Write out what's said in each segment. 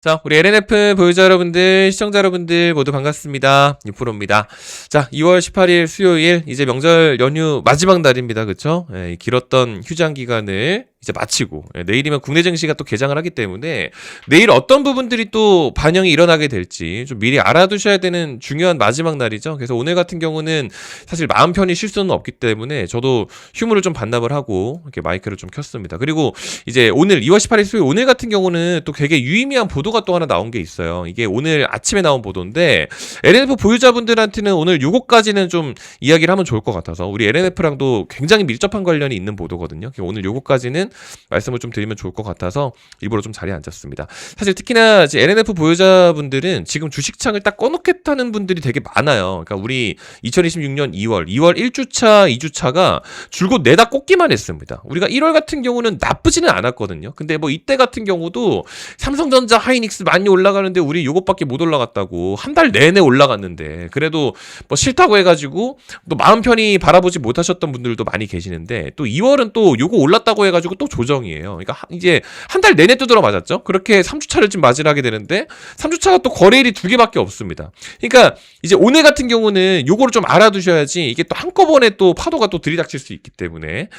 자, 우리 LNF 보유자 여러분들, 시청자 여러분들 모두 반갑습니다. 유프로입니다. 자, 2월 18일 수요일, 이제 명절 연휴 마지막 날입니다. 그쵸? 예, 길었던 휴장 기간을 이제 마치고, 내일이면 국내 증시가 또 개장을 하기 때문에 내일 어떤 부분들이 또 반영이 일어나게 될지 좀 미리 알아두셔야 되는 중요한 마지막 날이죠. 그래서 오늘 같은 경우는 사실 마음 편히 쉴 수는 없기 때문에 저도 휴무를 좀 반납을 하고 이렇게 마이크를 좀 켰습니다. 그리고 이제 오늘 2월 18일 수요일 오늘 같은 경우는 또 되게 유의미한 보도가 또 하나 나온 게 있어요. 이게 오늘 아침에 나온 보도인데 LNF 보유자분들한테는 오늘 요거까지는 좀 이야기를 하면 좋을 것 같아서 우리 LNF랑도 굉장히 밀접한 관련이 있는 보도거든요. 오늘 요거까지는 말씀을 좀 드리면 좋을 것 같아서 일부러 좀 자리에 앉았습니다. 사실 특히나 이제 LNF 보유자분들은 지금 주식창을 딱 꺼놓겠다는 분들이 되게 많아요. 그러니까 우리 2026년 2월 1주차, 2주차가 줄곧 내다 꽂기만 했습니다. 우리가 1월 같은 경우는 나쁘지는 않았거든요. 근데 뭐 이때 같은 경우도 삼성전자, 하이닉스 많이 올라가는데 우리 요것밖에 못 올라갔다고 한 달 내내 올라갔는데 그래도 뭐 싫다고 해가지고 또 마음 편히 바라보지 못하셨던 분들도 많이 계시는데 또 2월은 또 요거 올랐다고 해가지고 또 조정이에요. 그러니까 이제 한 달 내내 두드러 맞았죠. 그렇게 3주차를 좀 맞이하게 되는데 3주차가 또 거래일이 2개밖에 없습니다. 그러니까 이제 오늘 같은 경우는 요거를 좀 알아두셔야지 이게 또 한꺼번에 또 파도가 또 들이닥칠 수 있기 때문에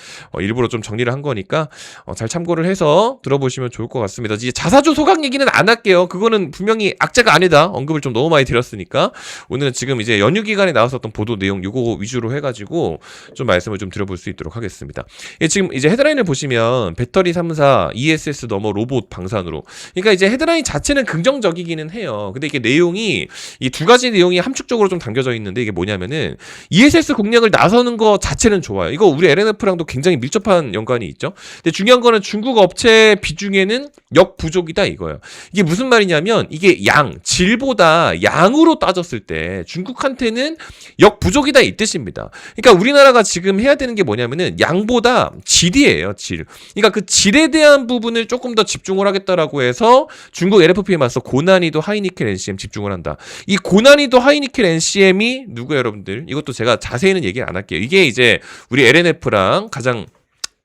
일부러 좀 정리를 한 거니까 잘 참고를 해서 들어보시면 좋을 것 같습니다. 이제 자사주 소각 얘기는 안 할게요. 그거는 분명히 악재가 아니다. 언급을 좀 너무 많이 드렸으니까 오늘은 지금 이제 연휴 기간에 나왔었던 보도 내용 요거 위주로 해가지고 좀 말씀을 좀 드려볼 수 있도록 하겠습니다. 지금 이제 헤드라인을 보시면 배터리 3사, ESS 넘어 로봇 방산으로. 그러니까 이제 헤드라인 자체는 긍정적이기는 해요. 근데 이게 내용이 이 두 가지 내용이 함축적으로 좀 담겨져 있는데 이게 뭐냐면은 ESS 공략을 나서는 거 자체는 좋아요. 이거 우리 LNF랑도 굉장히 밀접한 연관이 있죠. 근데 중요한 거는 중국 업체 비중에는 역부족이다 이거예요. 이게 무슨 말이냐면 이게 질보다 양으로 따졌을 때 중국한테는 역부족이다 이 뜻입니다. 그러니까 우리나라가 지금 해야 되는 게 뭐냐면은 양보다 질이에요, 질. 그러니까 그 질에 대한 부분을 조금 더 집중을 하겠다라고 해서 중국 LFP에 맞서 고난이도 하이니켈 NCM 집중을 한다. 이 고난이도 하이니켈 NCM이 누구예요, 여러분들? 이것도 제가 자세히는 얘기 안 할게요. 이게 이제 우리 LNF랑 가장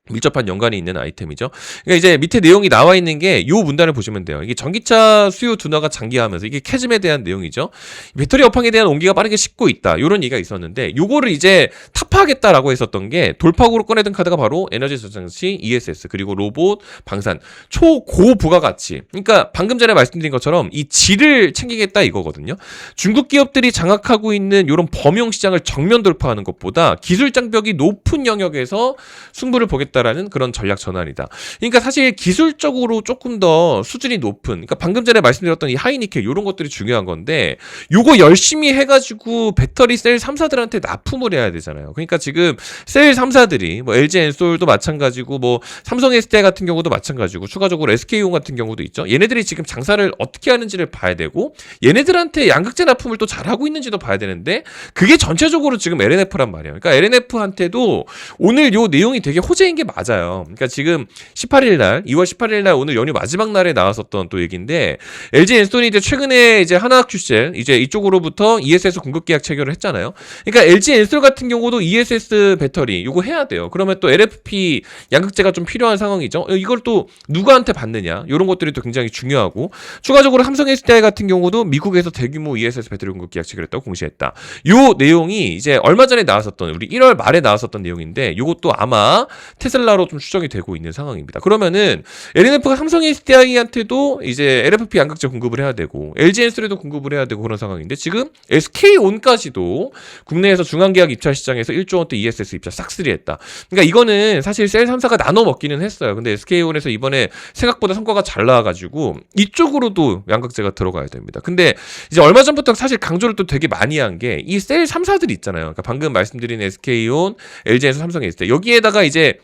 밀접한 연관이 있는 아이템이죠. 그러니까 이제 밑에 내용이 나와 있는 게 요 문단을 보시면 돼요. 이게 전기차 수요 둔화가 장기화하면서 이게 캐즘에 대한 내용이죠. 배터리 업황에 대한 온기가 빠르게 식고 있다. 요런 얘기가 있었는데 요거를 이제 타파하겠다라고 했었던 게 돌파구로 꺼내든 카드가 바로 에너지 저장치, ESS 그리고 로봇, 방산, 초고 부가가치. 그러니까 방금 전에 말씀드린 것처럼 이 질을 챙기겠다 이거거든요. 중국 기업들이 장악하고 있는 요런 범용 시장을 정면 돌파하는 것보다 기술 장벽이 높은 영역에서 승부를 보겠다. 라는 그런 전략 전환이다. 그러니까 사실 기술적으로 조금 더 수준이 높은, 그러니까 방금 전에 말씀드렸던 이 하이니켈 이런 것들이 중요한 건데 요거 열심히 해가지고 배터리 셀 3사들한테 납품을 해야 되잖아요. 그러니까 지금 셀 3사들이 뭐 LG 엔솔도 마찬가지고 뭐 삼성 SDI 같은 경우도 마찬가지고 추가적으로 SK온 같은 경우도 있죠. 얘네들이 지금 장사를 어떻게 하는지를 봐야 되고 얘네들한테 양극재 납품을 또 잘하고 있는지도 봐야 되는데 그게 전체적으로 지금 LNF란 말이에요. 그러니까 LNF한테도 오늘 요 내용이 되게 호재인 게 맞아요. 그러니까 지금 18일 날, 2월 18일 날 오늘 연휴 마지막 날에 나왔었던 또 얘기인데 LG 엔솔이 이제 최근에 이제 하나큐셀 이제 이쪽으로부터 ESS 공급 계약 체결을 했잖아요. 그러니까 LG 엔솔 같은 경우도 ESS 배터리 요거 해야 돼요. 그러면 또 LFP 양극재가 좀 필요한 상황이죠. 이걸 또 누구한테 받느냐 이런 것들이 또 굉장히 중요하고 추가적으로 삼성 SDI 같은 경우도 미국에서 대규모 ESS 배터리 공급 계약 체결했다고 공시했다. 요 내용이 이제 얼마 전에 나왔었던 우리 1월 말에 나왔었던 내용인데 요것도 아마 테슬라로 좀 추정이 되고 있는 상황입니다. 그러면은 LNF가 삼성 SDI한테도 이제 LFP 양극재 공급을 해야 되고 LG 엔솔에도 공급을 해야 되고 그런 상황인데 지금 SK온까지도 국내에서 중앙계약 입찰 시장에서 1조 원대 ESS 입찰 싹쓸이 했다. 그러니까 이거는 사실 셀 3사가 나눠 먹기는 했어요. 근데 SK온에서 이번에 생각보다 성과가 잘 나와가지고 이쪽으로도 양극재가 들어가야 됩니다. 근데 이제 얼마 전부터 사실 강조를 또 되게 많이 한 게 이 셀 3사들이 있잖아요. 그러니까 방금 말씀드린 SK온, LG 엔솔, 삼성 SDI 여기에다가 이제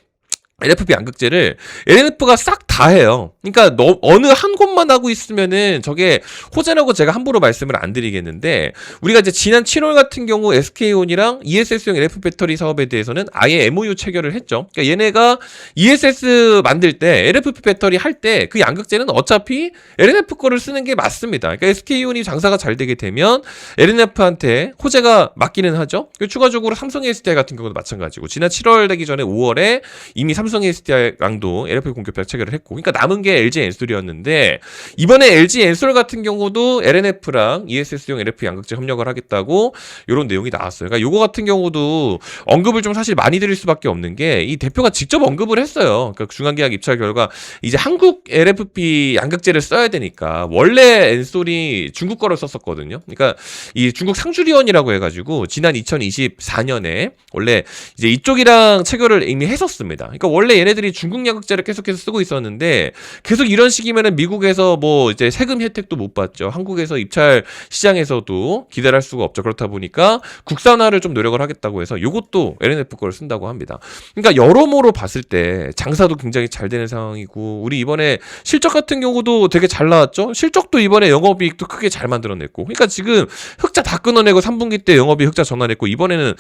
LFP 양극재를 LNF가 싹 다 해요. 그러니까 어느 한 곳만 하고 있으면은 저게 호재라고 제가 함부로 말씀을 안 드리겠는데 우리가 이제 지난 7월 같은 경우 SK온이랑 ESS용 LFP 배터리 사업에 대해서는 아예 MOU 체결을 했죠. 그러니까 얘네가 ESS 만들 때 LFP 배터리 할 때 그 양극재는 어차피 LNF 거를 쓰는 게 맞습니다. 그러니까 SK온이 장사가 잘 되게 되면 LNF한테 호재가 맞기는 하죠. 추가적으로 삼성 SDI 같은 경우도 마찬가지고 지난 7월 되기 전에 5월에 이미 삼성 SDI랑도 LFP 공급 계약 체결을 했고 됐고, 그러니까 남은 게 LG 엔솔이었는데 이번에 LG 엔솔 같은 경우도 LNF랑 ESS용 LF 양극재 협력을 하겠다고 이런 내용이 나왔어요. 그러니까 요거 같은 경우도 언급을 좀 사실 많이 드릴 수밖에 없는 게 이 대표가 직접 언급을 했어요. 그러니까 중간계약 입찰 결과 이제 한국 LFP 양극재를 써야 되니까 원래 엔솔이 중국 거를 썼었거든요. 그러니까 이 중국 상주리온이라고 해가지고 지난 2024년에 원래 이제 이쪽이랑 체결을 이미 했었습니다. 그러니까 원래 얘네들이 중국 양극재를 계속해서 쓰고 있었는데 계속 이런 식이면은 미국에서 뭐 이제 세금 혜택도 못 받죠. 한국에서 입찰 시장에서도 기대할 수가 없죠. 그렇다 보니까 국산화를 좀 노력을 하겠다고 해서 이것도 LNF 거를 쓴다고 합니다. 그러니까 여러모로 봤을 때 장사도 굉장히 잘 되는 상황이고 우리 이번에 실적 같은 경우도 되게 잘 나왔죠. 실적도 이번에 영업이익도 크게 잘 만들어냈고 그러니까 지금 흑자 다 끊어내고 3분기 때 영업이익 흑자 전환했고 이번에는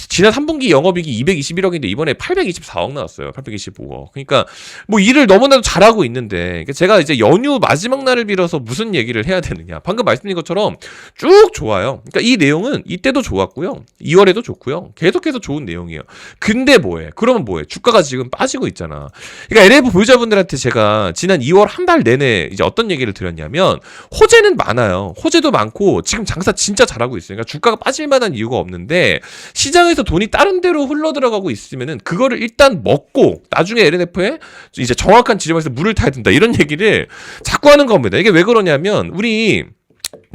지난 3분기 영업이익이 221억인데 이번에 824억 나왔어요. 825억. 그러니까 뭐 일을 너무나도 잘하고 있는데 제가 이제 연휴 마지막 날을 빌어서 무슨 얘기를 해야 되느냐. 방금 말씀드린 것처럼 쭉 좋아요. 그러니까 이 내용은 이때도 좋았고요. 2월에도 좋고요. 계속해서 좋은 내용이에요. 근데 뭐해? 그러면 뭐해? 주가가 지금 빠지고 있잖아. 그러니까 LF 보유자분들한테 제가 지난 2월 한 달 내내 이제 어떤 얘기를 드렸냐면 호재는 많아요. 호재도 많고 지금 장사 진짜 잘하고 있어요. 그러니까 주가가 빠질 만한 이유가 없는데 시장에서 돈이 다른 데로 흘러 들어가고 있으면은 그거를 일단 먹고 나중에 LNF에 이제 정확한 지점에서 물을 타야 된다. 이런 얘기를 자꾸 하는 겁니다. 이게 왜 그러냐면 우리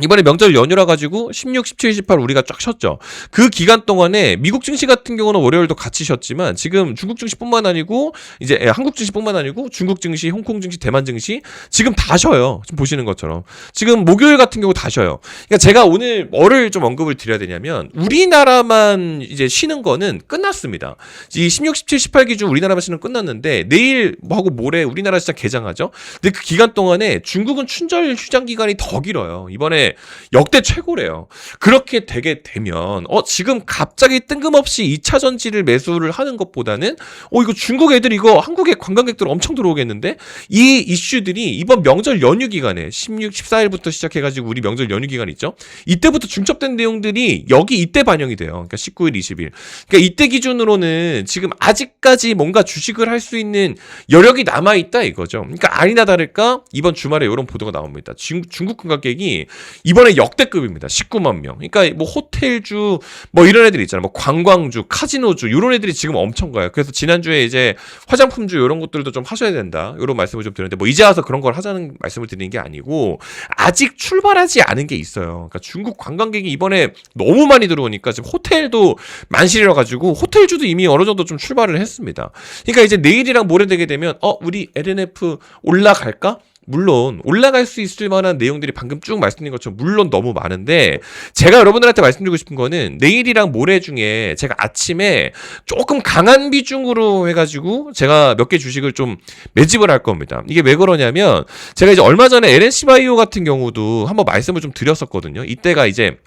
이번에 명절 연휴라 가지고 16, 17, 18 우리가 쫙 쉬었죠. 그 기간 동안에 미국 증시 같은 경우는 월요일도 같이 쉬었지만 지금 중국 증시뿐만 아니고 이제 한국 증시뿐만 아니고 중국 증시, 홍콩 증시, 대만 증시 지금 다 쉬어요. 지금 보시는 것처럼 지금 목요일 같은 경우 다 쉬어요. 그러니까 제가 오늘 뭐를 좀 언급을 드려야 되냐면 우리나라만 이제 쉬는 거는 끝났습니다. 이 16, 17, 18 기준 우리나라만 쉬는 끝났는데 내일 하고 모레 우리나라 시장 개장하죠. 근데 그 기간 동안에 중국은 춘절 휴장 기간이 더 길어요. 이번에 역대 최고래요. 그렇게 되게 되면 지금 갑자기 뜬금없이 2차 전지를 매수를 하는 것보다는 이거 중국 애들 이거 한국에 관광객들 엄청 들어오겠는데 이 이슈들이 이번 명절 연휴 기간에 16, 14일부터 시작해가지고 우리 명절 연휴 기간 있죠. 이때부터 중첩된 내용들이 여기 이때 반영이 돼요. 그러니까 19일, 20일. 그러니까 이때 기준으로는 지금 아직까지 뭔가 주식을 할 수 있는 여력이 남아있다 이거죠. 그러니까 아니나 다를까 이번 주말에 이런 보도가 나옵니다. 중국 관광객이 이번에 역대급입니다. 19만 명. 그러니까 뭐 호텔주 뭐 이런 애들이 있잖아요. 뭐 관광주, 카지노주 이런 애들이 지금 엄청 가요. 그래서 지난주에 이제 화장품주 이런 것들도 좀 하셔야 된다. 이런 말씀을 좀 드렸는데 뭐 이제 와서 그런 걸 하자는 말씀을 드리는 게 아니고 아직 출발하지 않은 게 있어요. 그러니까 중국 관광객이 이번에 너무 많이 들어오니까 지금 호텔도 만실이라 가지고 호텔주도 이미 어느 정도 좀 출발을 했습니다. 그러니까 이제 내일이랑 모레 되게 되면 우리 LNF 올라갈까? 물론 올라갈 수 있을 만한 내용들이 방금 쭉 말씀드린 것처럼 물론 너무 많은데 제가 여러분들한테 말씀드리고 싶은 거는 내일이랑 모레 중에 제가 아침에 조금 강한 비중으로 해가지고 제가 몇 개 주식을 좀 매집을 할 겁니다. 이게 왜 그러냐면 제가 이제 얼마 전에 LNC바이오 같은 경우도 한번 말씀을 좀 드렸었거든요. 이때가 이제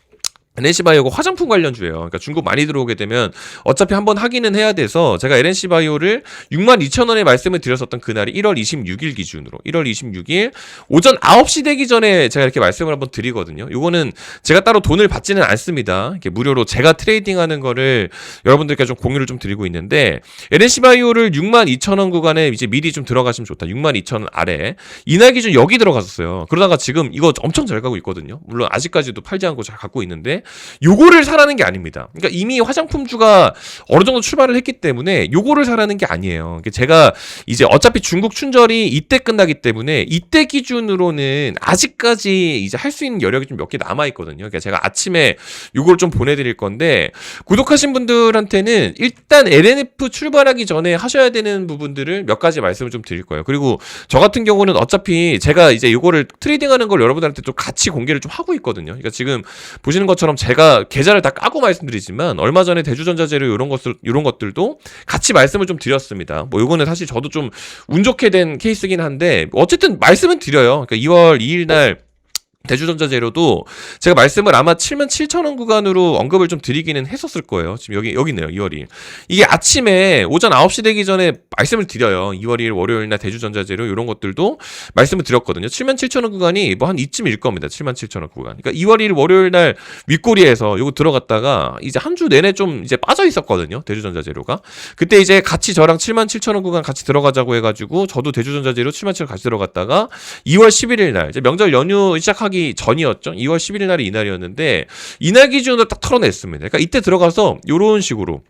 LNC바이오가 화장품 관련주예요. 그러니까 중국 많이 들어오게 되면 어차피 한번 하기는 해야 돼서 제가 LNC바이오를 62,000원에 말씀을 드렸었던 그날이 1월 26일 기준으로 1월 26일 오전 9시 되기 전에 제가 이렇게 말씀을 한번 드리거든요. 요거는 제가 따로 돈을 받지는 않습니다. 이렇게 무료로 제가 트레이딩하는 거를 여러분들께 좀 공유를 좀 드리고 있는데 LNC바이오를 62,000원 구간에 이제 미리 좀 들어가시면 좋다. 62,000원 아래 이날 기준 여기 들어갔었어요. 그러다가 지금 이거 엄청 잘 가고 있거든요. 물론 아직까지도 팔지 않고 잘 갖고 있는데 요거를 사라는 게 아닙니다. 그러니까 이미 화장품주가 어느 정도 출발을 했기 때문에 요거를 사라는 게 아니에요. 제가 이제 어차피 중국 춘절이 이때 끝나기 때문에 이때 기준으로는 아직까지 이제 할 수 있는 여력이 좀 몇 개 남아 있거든요. 그러니까 제가 아침에 요걸 좀 보내드릴 건데 구독하신 분들한테는 일단 LNF 출발하기 전에 하셔야 되는 부분들을 몇 가지 말씀을 좀 드릴 거예요. 그리고 저 같은 경우는 어차피 제가 이제 요거를 트레이딩하는 걸 여러분들한테 좀 같이 공개를 좀 하고 있거든요. 그러니까 지금 보시는 것처럼 제가 계좌를 다 까고 말씀드리지만 얼마 전에 대주전자재료 이런 것들도 같이 말씀을 좀 드렸습니다. 뭐 요거는 사실 저도 좀 운 좋게 된 케이스긴 한데 어쨌든 말씀은 드려요. 그러니까 2월 2일 날 대주전자 재료도 제가 말씀을 아마 77,000원 구간으로 언급을 좀 드리기는 했었을 거예요. 지금 여기 있네요. 2월 2일. 이게 아침에 오전 9시 되기 전에 말씀을 드려요. 2월 2일 월요일 날 대주전자 재료 이런 것들도 말씀을 드렸거든요. 77,000원 구간이 뭐 한 이쯤일 겁니다. 77,000원 구간. 그러니까 2월 1일 월요일 날 윗꼬리에서 요거 들어갔다가 이제 한 주 내내 좀 이제 빠져 있었거든요. 대주전자 재료가. 그때 이제 같이 저랑 77,000원 구간 같이 들어가자고 해가지고 저도 대주전자 재료 77,000원 같이 들어갔다가 2월 11일 날 이제 명절 연휴 시작하기 전이었죠. 2월 11일 날이 이날이었는데 이날 기준으로 딱 털어냈습니다. 그러니까 이때 들어가서 요런 식으로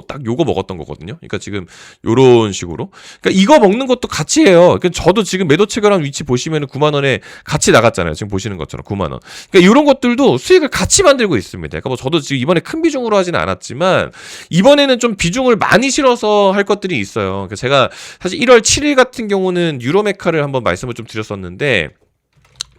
딱 요거 먹었던 거거든요. 그러니까 지금 요런 식으로. 그러니까 이거 먹는 것도 같이 해요. 그러니까 저도 지금 매도 체결한 위치 보시면은 9만 원에 같이 나갔잖아요. 지금 보시는 것처럼 9만 원. 그러니까 이런 것들도 수익을 같이 만들고 있습니다. 그러니까 뭐 저도 지금 이번에 큰 비중으로 하지는 않았지만 이번에는 좀 비중을 많이 실어서 할 것들이 있어요. 그러니까 제가 사실 1월 7일 같은 경우는 유로메카를 한번 말씀을 좀 드렸었는데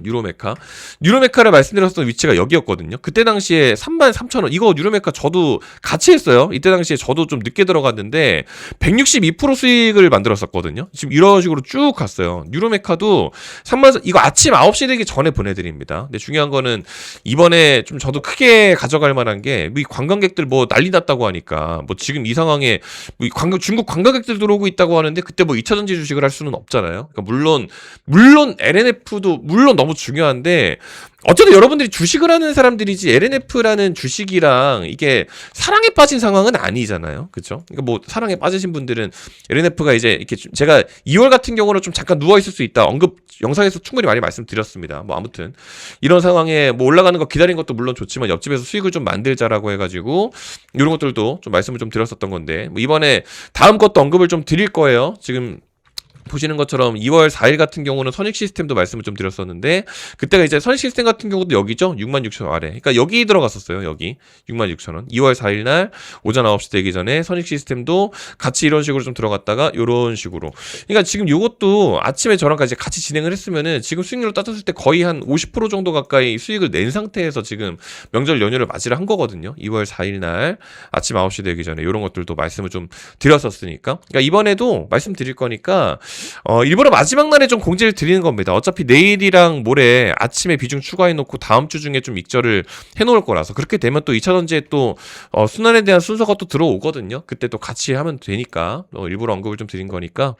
뉴로메카를 말씀드렸던 위치가 여기였거든요. 그때 당시에 33,000원. 이거 뉴로메카 저도 같이 했어요. 이때 당시에 저도 좀 늦게 들어갔는데 162% 수익을 만들었었거든요. 지금 이런 식으로 쭉 갔어요. 뉴로메카도 3만 이거 아침 9시 되기 전에 보내드립니다. 근데 중요한 거는 이번에 좀 저도 크게 가져갈 만한 게 이 관광객들 뭐 난리 났다고 하니까 뭐 지금 이 상황에 뭐 중국 관광객들 들어오고 있다고 하는데 그때 뭐 2차전지 주식을 할 수는 없잖아요. 그러니까 물론 LNF도 물론 너무 중요한데 어쨌든 여러분들이 주식을 하는 사람들이지 LNF라는 주식이랑 이게 사랑에 빠진 상황은 아니잖아요. 그렇죠? 그러니까 뭐 사랑에 빠지신 분들은 LNF가 이제 이렇게 제가 2월 같은 경우는 좀 잠깐 누워 있을 수 있다. 언급 영상에서 충분히 많이 말씀드렸습니다. 뭐 아무튼 이런 상황에 뭐 올라가는 거 기다린 것도 물론 좋지만 옆집에서 수익을 좀 만들자라고 해가지고 이런 것들도 좀 말씀을 좀 드렸었던 건데 뭐 이번에 다음 것도 언급을 좀 드릴 거예요. 지금 보시는 것처럼 2월 4일 같은 경우는 선익 시스템도 말씀을 좀 드렸었는데 그때가 이제 선익 시스템 같은 경우도 여기죠. 66,000원 아래. 그러니까 여기 들어갔었어요. 여기 66,000원. 2월 4일 날 오전 9시 되기 전에 선익 시스템도 같이 이런 식으로 좀 들어갔다가 이런 식으로. 그러니까 지금 요것도 아침에 저랑 같이 진행을 했으면은 지금 수익률로 따졌을 때 거의 한 50% 정도 가까이 수익을 낸 상태에서 지금 명절 연휴를 맞이를 한 거거든요. 2월 4일 날 아침 9시 되기 전에 이런 것들도 말씀을 좀 드렸었으니까. 그러니까 이번에도 말씀드릴 거니까 일부러 마지막 날에 좀 공지를 드리는 겁니다. 어차피 내일이랑 모레 아침에 비중 추가해놓고 다음 주 중에 좀 익절을 해놓을 거라서 그렇게 되면 또 2차전지에 또 순환에 대한 순서가 또 들어오거든요. 그때 또 같이 하면 되니까 일부러 언급을 좀 드린 거니까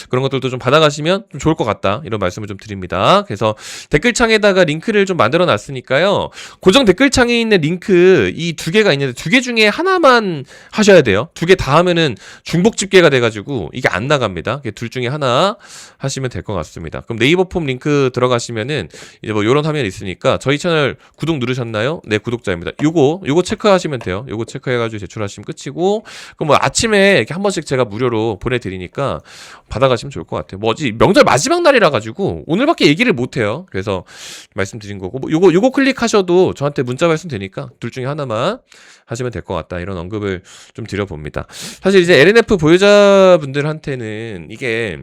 그런 것들도 좀 받아가시면 좀 좋을 것 같다 이런 말씀을 좀 드립니다. 그래서 댓글창에다가 링크를 좀 만들어 놨으니까요. 고정 댓글창에 있는 링크 이 두 개가 있는데 두 개 중에 하나만 하셔야 돼요. 두 개 다 하면은 중복 집계가 돼가지고 이게 안 나갑니다. 둘 중에 하나 하시면 될 것 같습니다. 그럼 네이버 폼 링크 들어가시면은 이제 뭐 요런 화면이 있으니까 저희 채널 구독 누르셨나요? 네, 구독자입니다. 요거 체크하시면 돼요. 요거 체크해가지고 제출하시면 끝이고 그럼 뭐 아침에 이렇게 한 번씩 제가 무료로 보내드리니까 받아가시면 좋을 것 같아요. 뭐지 명절 마지막 날이라 가지고 오늘밖에 얘기를 못 해요. 그래서 말씀드린 거고 뭐 요거 클릭하셔도 저한테 문자 발송 되니까 둘 중에 하나만 하시면 될 것 같다. 이런 언급을 좀 드려봅니다. 사실 이제 LNF 보유자분들한테는 이게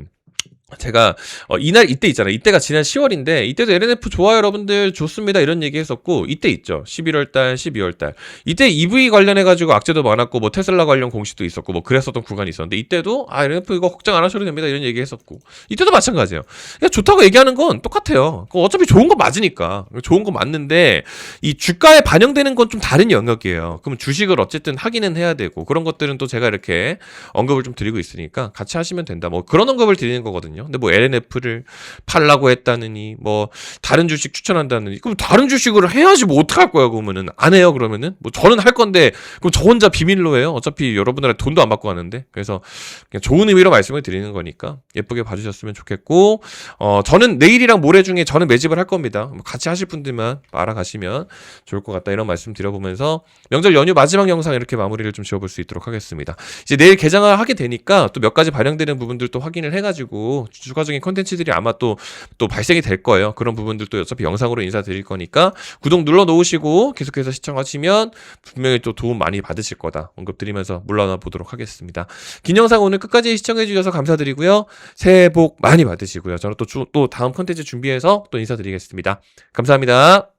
제가 이때 있잖아요. 이때가 지난 10월인데 이때도 LNF 좋아요 여러분들 좋습니다 이런 얘기 했었고 이때 있죠. 11월달 12월달 이때 EV 관련해가지고 악재도 많았고 뭐 테슬라 관련 공시도 있었고 뭐 그랬었던 구간이 있었는데 이때도 LNF 이거 걱정 안 하셔도 됩니다 이런 얘기 했었고 이때도 마찬가지예요. 그냥 좋다고 얘기하는 건 똑같아요. 어차피 좋은 거 맞으니까 좋은 거 맞는데 이 주가에 반영되는 건 좀 다른 영역이에요. 그럼 주식을 어쨌든 하기는 해야 되고 그런 것들은 또 제가 이렇게 언급을 좀 드리고 있으니까 같이 하시면 된다 뭐 그런 언급을 드리는 거거든요. 근데 뭐 LNF를 팔라고 했다느니 뭐 다른 주식 추천한다느니 그럼 다른 주식을 해야지 뭐 어떡할 거야 그러면은 안 해요 그러면은 뭐 저는 할 건데 그럼 저 혼자 비밀로 해요. 어차피 여러분들한테 돈도 안 받고 하는데 그래서 그냥 좋은 의미로 말씀을 드리는 거니까 예쁘게 봐주셨으면 좋겠고 저는 내일이랑 모레 중에 저는 매집을 할 겁니다. 뭐 같이 하실 분들만 알아가시면 좋을 것 같다 이런 말씀 드려보면서 명절 연휴 마지막 영상 이렇게 마무리를 좀 지어볼 수 있도록 하겠습니다. 이제 내일 개장을 하게 되니까 또 몇 가지 반영되는 부분들도 확인을 해가지고 추가적인 컨텐츠들이 아마 또 발생이 될 거예요. 그런 부분들도 어차피 영상으로 인사드릴 거니까 구독 눌러 놓으시고 계속해서 시청하시면 분명히 또 도움 많이 받으실 거다 언급드리면서 물러나 보도록 하겠습니다. 긴 영상 오늘 끝까지 시청해 주셔서 감사드리고요. 새해 복 많이 받으시고요. 저는 또 다음 컨텐츠 준비해서 또 인사드리겠습니다. 감사합니다.